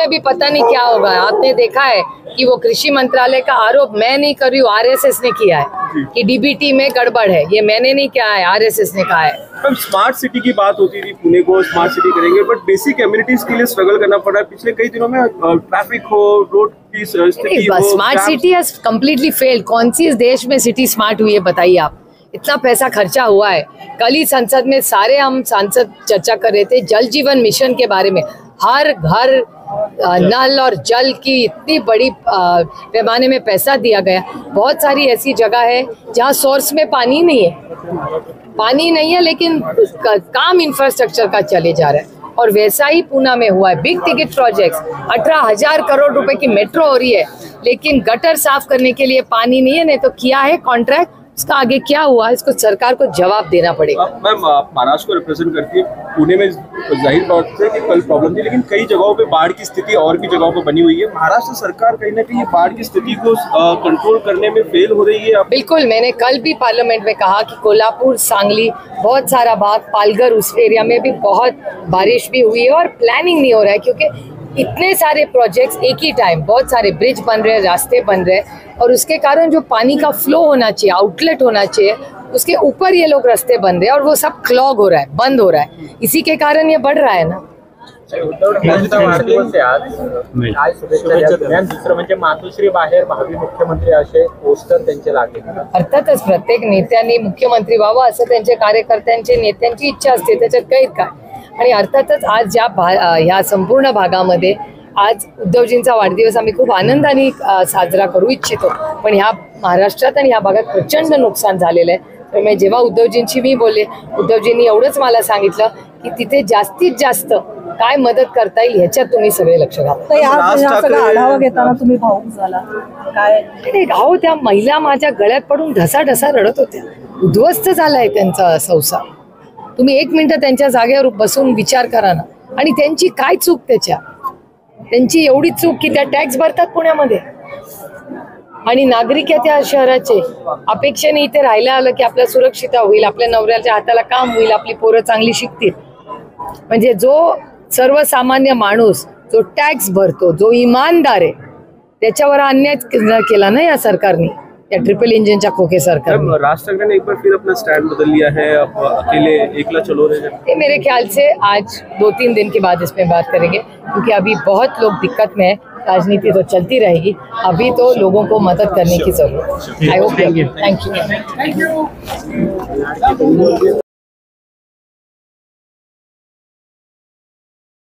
में भी पता नहीं क्या होगा। आपने देखा है कि वो कृषि मंत्रालय का आरोप मैं नहीं कर रही हूँ, आरएसएस ने किया है कि डीबीटी में गड़बड़ है। ये मैंने नहीं किया है, आरएसएस ने कहा है। अब स्मार्ट सिटी की बात होती थी, पुणे को स्मार्ट सिटी करेंगे, बट बेसिक एमिनिटीज के लिए स्ट्रगल करना पड़ा है पिछले कई दिनों में। ट्रैफिक हो, रोड की स्थिति हो, smart city has completely failed. कौन सी इस देश में सिटी स्मार्ट हुई है बताइए आप? इतना पैसा खर्चा हुआ है। कल ही संसद में सारे हम सांसद चर्चा कर रहे थे जल जीवन मिशन के बारे में। हर घर नल और जल की इतनी बड़ी पैमाने में पैसा दिया गया। बहुत सारी ऐसी जगह है जहाँ सोर्स में पानी नहीं है, लेकिन काम इंफ्रास्ट्रक्चर का चले जा रहा है। और वैसा ही पूना में हुआ है। बिग टिकट प्रोजेक्ट्स, 18,000 करोड़ रुपए की मेट्रो हो रही है, लेकिन गटर साफ करने के लिए पानी नहीं है। नहीं तो किया है कॉन्ट्रैक्ट, इसका आगे क्या हुआ, इसको सरकार को जवाब देना पड़ेगा। मैम, आप महाराष्ट्र को रिप्रेजेंट करती है। पुणे में जाहिर बात है कि कल प्रॉब्लम थी, लेकिन कई जगहों पे बाढ़ की स्थिति और भी जगहों पे बनी हुई है। महाराष्ट्र सरकार कहीं ना कहीं बाढ़ की स्थिति को कंट्रोल करने में फेल हो रही है। बिल्कुल, मैंने कल भी पार्लियामेंट में कहा कि कोल्हापुर, सांगली, बहुत सारा भाग, पालघर, उस एरिया में भी बहुत बारिश भी हुई है और प्लानिंग नहीं हो रहा है, क्योंकि इतने सारे प्रोजेक्ट्स एक ही टाइम, बहुत सारे ब्रिज बन रहे हैं, रास्ते बन रहे हैं, और उसके कारण जो पानी का फ्लो होना चाहिए, आउटलेट होना चाहिए, उसके ऊपर ये लोग रास्ते बन रहे हैं और वो सब क्लॉग हो रहा है, बंद हो रहा है। इसी के कारण ये बढ़ रहा है ना। दुसरं म्हणजे मातोश्री बाहेर भावी मुख्यमंत्री असे पोस्टर त्यांचे लागले। अर्थातच प्रत्येक नेत्यांनी मुख्यमंत्री व्हावं असं त्यांचे कार्यकर्त्यांची, नेत्यांची इच्छा असते, त्याच्यात काही काय। आणि अर्थातच आज ह्या संपूर्ण भागामध्ये आज उद्धवजींचा वाढदिवस आम्ही खूप आनंदाने साजरा करू इच्छितो, पण ह्या महाराष्ट्रात आणि ह्या भागात प्रचंड नुकसान झालेलं आहे। त्यामुळे जेव्हा उद्धवजींशी मी बोलले, उद्धवजींनी एवढंच मला सांगितलं की तिथे जास्तीत जास्त काय मदत करता येईल ह्याच्यात तुम्ही सगळे लक्ष घाला। आढावा घेताना तुम्ही भावूक झाला काय? अहो, त्या महिला माझ्या गळ्यात पडून ढसाढसा रडत होत्या। उद्ध्वस्त झालाय त्यांचा संसार। तुम्ही 1 मिनिट त्यांच्या जागेवर बसून विचार करा ना। आणि त्यांची काय चूक? त्यांची एवढी चूक की त्या टॅक्स भरतात पुण्यामध्ये आणि नागरिक आहे त्या शहराचे, अपेक्षेने इथे राहायला आलं की आपल्या सुरक्षितता होईल, आपल्या नवऱ्याच्या हाताला काम होईल, आपली पोरं चांगली शिकतील। म्हणजे जो सर्वसामान्य माणूस जो टॅक्स भरतो, जो इमानदार आहे, त्याच्यावर अन्याय केला ना या सरकारने, या ट्रिपल इंजनच्या खोके सरकार। राज ठाकरे ने एक बार फिर अपना स्टैंड बदल लिया है, अब अकेले एकला चलो रहे हैं। मेरे ख्याल से आज 2-3 दिन के बाद इसमें बात करेंगे, क्योंकि अभी बहुत लोग दिक्कत में है। राजनीति तो चलती रहेगी, अभी तो लोगों को मदद करने की जरूरत है। I hope. Thank you.